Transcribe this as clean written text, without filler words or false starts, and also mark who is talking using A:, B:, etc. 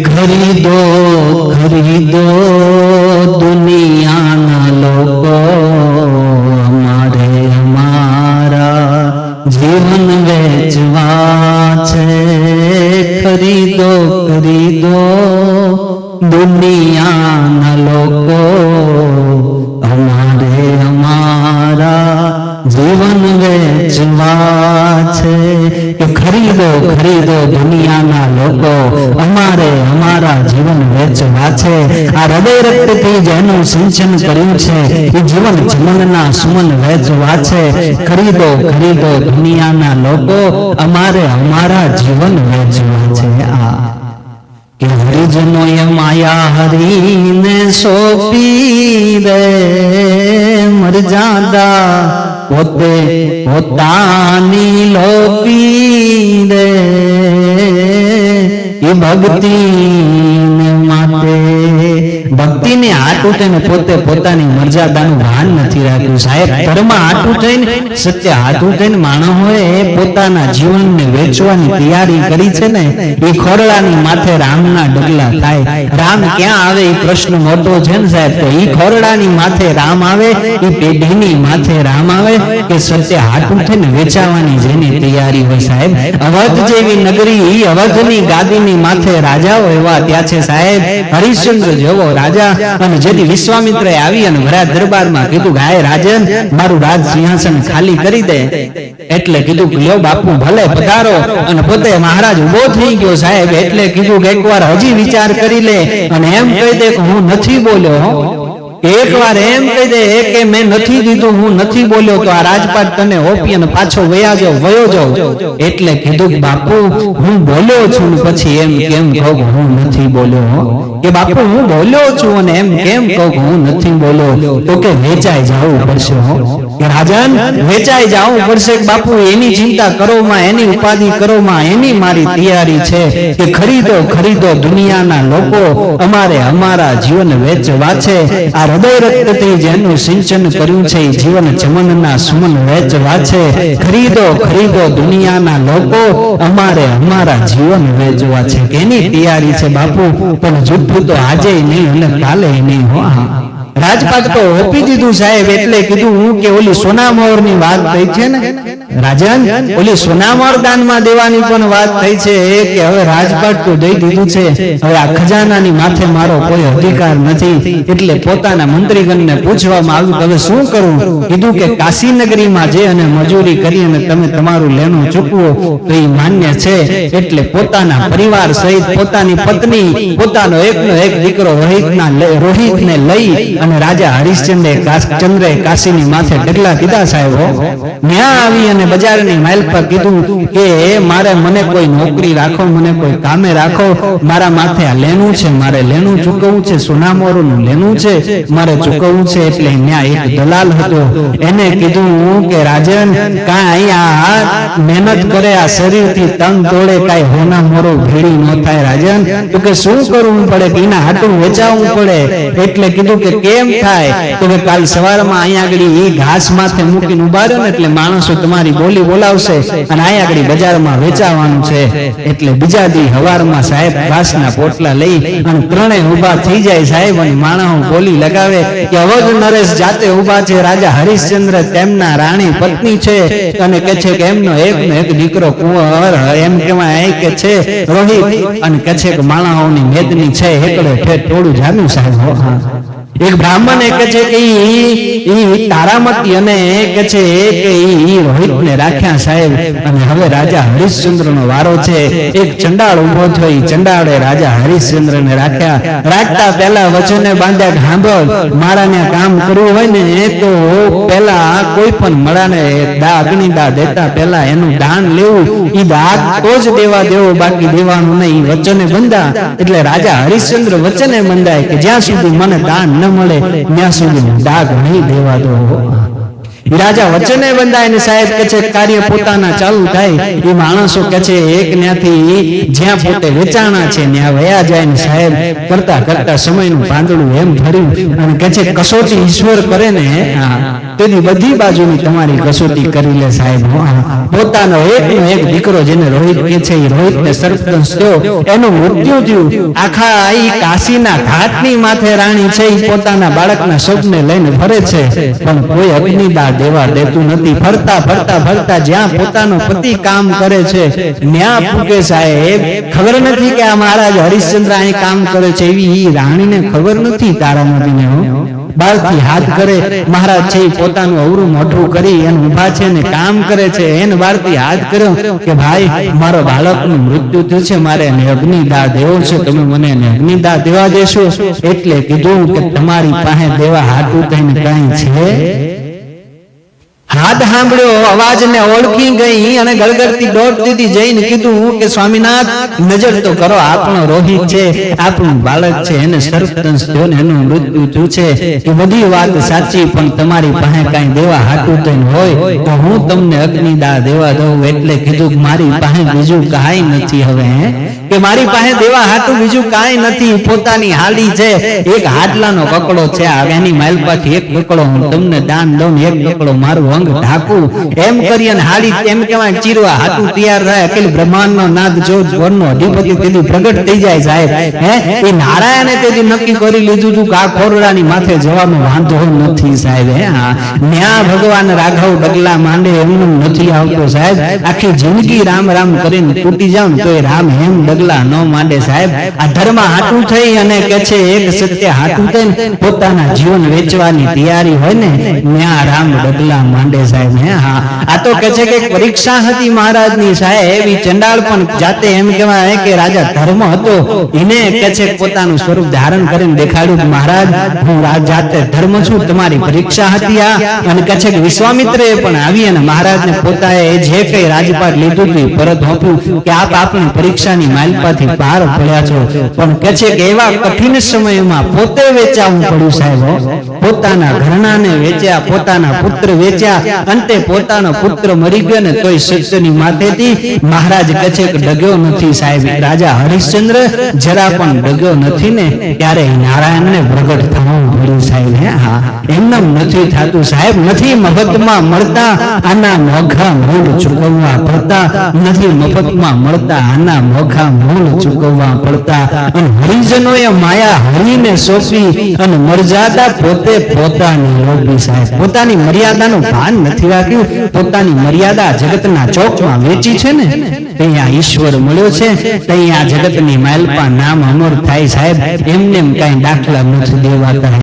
A: खरीदो खरीदो दुनियाना लोको हमारे हमारा जीवन वेचवा छे। खरीदो खरीदो दुनियाना लोको हमारे हमारा जीवन वेचवा छे। कि खरीदो खरीदो दुनियाना लोको अमारे हमारा जीवन वेचवा छे। आ हृदय रक्तथी जेनुं सिंचन कर्युं छे ए जीवन जमनना सुमन वेचवा छे। खरीदो खरीदो दुनियाना लोको अमारे हमारा जीवन वेचवा छे। आ कि हरिजनो ये माया हरि ने सोपी दे मर्यादा पोते पोतानी लोपी दे ये भक्ति ने माटे भक्ति ने हाथ उठीने पोते पोतानी मर्यादानुं भान नथी राख्युं। साहेब धर्म हाथ उठीने सत्य हाथ उठीने माणसोए पोताना जीवनने वेचवानी तैयारी करी छे ने ए खोरडानी माथे रामना डगला थाय। राम क्यां आवे ए प्रश्न मोटो छे ने साहेब। तो ई खोरडानी माथे राम आवे ए पेढीनी माथे राम आवे के सत्य हाथ उठीने वेचावानी जेनी तैयारी होय। साहेब अवध जेवी नगरी अवधनी गादीनी माथे राजाओ एवा त्या छे। साहेब हरिश्चंद्र जेवो राजा अने जेदी विश्वामित्रे आवी अने वराज दरबारमां कीधुं हाय राजन मारुं राज सिंहासन खाली करी दे। एटले कीधुं ल्यो बापू भले पधारो अने पोते महाराज उभो थई गयो। साहेब एटले कीधुं के एकवार हजी विचार करी ले अने एम कही दे के हुं नथी बोल्यो। एक बार एम कही दे के मैं नथी दीधुं हुं नथी बोल्यो तो आ राजपाट तने ओपी अने पाछो वया जाओ वयो जाओ। एटले कीधुं के बापू हुं बोल्यो छुं पछी एम केम कहूं हुं नथी बोल्यो। के बापू हुं बोल्यो छुं अने एम केम कहूं हुं नथी बोल्यो। तो के वेचाई जावुं पड़शे के राजन वेचाई जावुं पड़शे बापू एनी चिंता करो मां एनी उपाधि करो मां एनी मारी तैयारी छे के खरीदो खरीदो दुनियाना लोको अमारे हमारा जीवन वेचवा छे। आ हृदय रक्तथी जेनुं सिंचन कर्युं छे जीवन जमनना सुमन वेचवा छे। खरीदो खरीदो दुनियाना लोको अमारे हमारा जीवन वेचवा छे। केनी तैयारी छे बापू पण जुठ्ठुं तो आजे नहीं अने काले नहीं हो। राजपाट तो ओपी दीधुं साहेब। एटले कीधुं के ओली सोनामोहरनी वात थई छे ने राजन ओली सोनामोहर दानमा देवानी पण वात थई छे के हवे राजपाट तो दई दीधुं छे हवे आ खजानानी माथे मारो कोई अधिकार नथी। एटले पोताना मंत्रीगणने पूछवामां आव्युं के हवे शुं करूं। कीधुं के काशी नगरीमां जे अने मजूरी करी अने तमे तमारुं लेणुं चूकवो तो ई मान्य छे। एटले पोताना परिवार सहित पोतानी पत्नी पोतानो एकनो एक दीकरो रोहितने लई अने राजा हरिश्चंद्रे काशीनी माथे डगला कीधा साहेब। न्या आवी अने बजारनी माइल पर कीधुं के मारे मने कोई नौकरी राखो मने कोई कामे राखो मारा माथे आ लेणुं छे मारे लेणुं चूकवવું છે સોનામોરનું લેણું છે મારે ચૂકવવું છે। એટલે ન્યા એક દલાલ હતો એને કીધું કે રાજન કાંઈ અહીંયા મહેનત કરે આ શરીરથી તન તોડે કાંઈ હોના મોરો ભેડી ન થાય રાજન તો કે શું કરવું પડે કે એના હાટું વેચાવવું પડે। એટલે કીધું કે કેમ થાય તો કે કાલ સવારમાં અહીંયા આગળ એ ઘાસ માથે મૂકીને ઉભા રહ્યો ને એટલે માણસો તમારી બોલી બોલાવશે અને અહીંયા આગળ બજારમાં વેચાવાનું છે। એટલે બીજા દી હવારમાં સાહેબ ઘાસના પોટલા લઈ અને ત્રણે ઊભા થઈ જાય સાહેબ અને માણસો બોલી લગાવે કે અવધ નરેશ જાતે ઊભા છે રાજા હરિશ્ચંદ્ર તેમના રાણી પત્ની છે અને કહે છે કે એમનો એકનો એક દીકરો કુંવર એમ કહેવાય કે છે રોહિત અને કહે છે કે માણસોની મેદની છે એકડે ઠેઠ ટોળું જામ્યું સાહેબ। एक ब्राह्मण तारामती रोहित ने राख्या साहेब हवे राजा हरिश्चंद्र नो वारो छे। एक चंडाळ उभो थयो चंडाळे राजा हरिश्चंद्र ने राख्या राखता पहला वचने बांध्या सांभळ मारा ने काम करवुं होय ने तो पहला कोई पण मळाने अग्निदाह देता पहला एनु दान लेवुं ई दान तो ज देवा देवो बाकी देवानुं नहीं वचने बंधा। एटले राजा हरिश्चंद्र वचने बंधाय के ज्यां सुधी मने दान न मळे ત્યાં સુધી દાગ નહીં દેવા દો। राजा वचने बंधाय ने साहेब के कार्य पोताना चालू थाय ए माणसो के एक न्याथी ज्यां पोते वेचाणा छे न्या वया जाय ने साहेब करता करता समयनुं પાંદડું एम भर्યું અને કે कसोटी ईश्वर करे ने તેની બધી બાજુની તમારી કસોટી કરી લે સાહેબ. પોતાનો એકનો એક દીકરો જેને રોહિત કહે છે એ રોહિતને સર્પદંશ થયો, એનું મૃત્યુ થયું. આખા ઈ કાશીના ઘાટની માથે રાણી છે એ પોતાના બાળકના શબને લઈને ફરે છે, પણ કોઈ અગ્નિદાહ દેવા દેતું નથી. ફરતા ફરતા ફરતા જ્યાં પોતાનો પતિ કામ કરે છે ત્યાં પૂકે સાહેબ. ખબર નથી કે આ મહારાજ હરિશ્ચંદ્ર અહીં કામ કરે છે એવી ઈ રાણીને ખબર નથી. તારામતીને બાળથી હાથ કરે મહારાજ છે પોતાનું અવરું મોઢું કરી એને ઉભા છે ને કામ કરે છે. એને બાળથી હાથ કર્યો કે ભાઈ મારો બાળકનું મૃત્યુ થયું છે, મારે એને અગ્નિદાહ દેવો છે, તમે મને એને અગ્નિદાહ દેવા દેશો? એટલે કીધું કે તમારી પાસે દેવા હાથું થઈને કઈ છે? હાથ સાંભળ્યો, અવાજને ઓળખી ગઈ અને ગળગળતી દોડતી જઈને કીધું કે સ્વામીનાથ નજર તો કરો, આપણો રોહિત છે, આપણું બાળક છે, એને સર્પદંશ થયો ને એનું મૃત્યુ થયું છે. એ બધી વાત સાચી, પણ તમારી પાસે કઈ દેવા હાટું થઈને હોય તો હું તમને અગ્નિદાહ દેવા દઉં. એટલે કીધું કે મારી પાસે બીજું કાંઈ નથી. હવે કે મારી પાસે દેવા હાટું બીજું કાંઈ નથી. પોતાની હાલી છે, એક હાડલાનો કકડો છે, એની માલપાથી એક કકડો હું તમને દાન દઉં, એક કકડો મારું અંગ ઢાકું. એમ કરી અને હાડી એમ કહેવાય ચીરવા હાથું તૈયાર થાય. અખિલ બ્રહ્માંડનો નાદ જો વરનો અધિપતિ તેદી પ્રગટ થઈ જાય સાહેબ. એ નારાયણે તેદી નક્કી કરી લીધું હતું કે આ ખોરડાની માથે જવાનો વાંધો નથી સાહેબ. ન્યા ભગવાન રાઘવ ડગલા માંડે એમનું નથી આવતો સાહેબ. આખી જિંદગી રામ રામ કરીને તૂટી જાવ તો એ રામ એમ ડગલા ન માંડે સાહેબ. આ ધર્મ હાટું થઈ અને કે છે એક સત્ય હાટું થઈને પોતાના જીવન વેચવાની તૈયારી હોય ને ન્યા રામ ડગલા માંડે સાહેબ. આ તો કે છે કે પરીક્ષા હતી મહારાજની સાહેબ. એવી ચંડાળ પણ જાતે એમ કહેવાય કે રાજા ધર્મ હતો એને કે છે પોતાનું સ્વરૂપ ધારણ કરીને દેખાડ્યું કે મહારાજ હું જાતે ધર્મ છું, તમારી પરીક્ષા હતી આ. અને કે છે કે વિશ્વામિત્રએ પણ આવી અને મહારાજને પોતાએ જે કઈ રાજપાટ લીધું હતું પરત આપ્યું કે આપ આપણી પરીક્ષાની માલપાથી પાર પડ્યા છો. પણ કે છે કે એવા કઠિન સમયમાં પોતે વેચાવું પડ્યું સાહેબ. પોતાના ઘરણાને વેચ્યા, પોતાના પુત્ર વેચ્યા, અંતે પોતાનો પુત્ર મરી ગયો ને તોય સત્યની માથેથી મહારાજ કહે છે કે ડગ્યો નથી સાહેબ. રાજા હરિશ્ચંદ્ર જરા પણ ડગ્યો નથી ને ત્યારે નારાયણને પ્રગટ થવું પડ્યું સાહેબ. એમનેમ નથી થતું સાહેબ. નથી મફતમાં મળતા આના મોઘા મૂળ ચૂકવવા પડતા, નથી મફતમાં મળતા આના મોઘા મૂળ ચૂકવવા પડતા. અને હરિજનોએ માયા હરિને સોંપી અને મર્યાદા પોતે પોતાની લોભી સાહેબ. પોતાની મર્યાદાનું ભાન નથી રાખ્યું. પોતાની મર્યાદા જગતના ચોકમાં વેચી છે ને ત્યાં ઈશ્વર મળ્યો છે, ત્યાં જગતની માલપા નામ અમર થાય સાહેબ. એમને કઈ દાખલા નથી દેવાતા.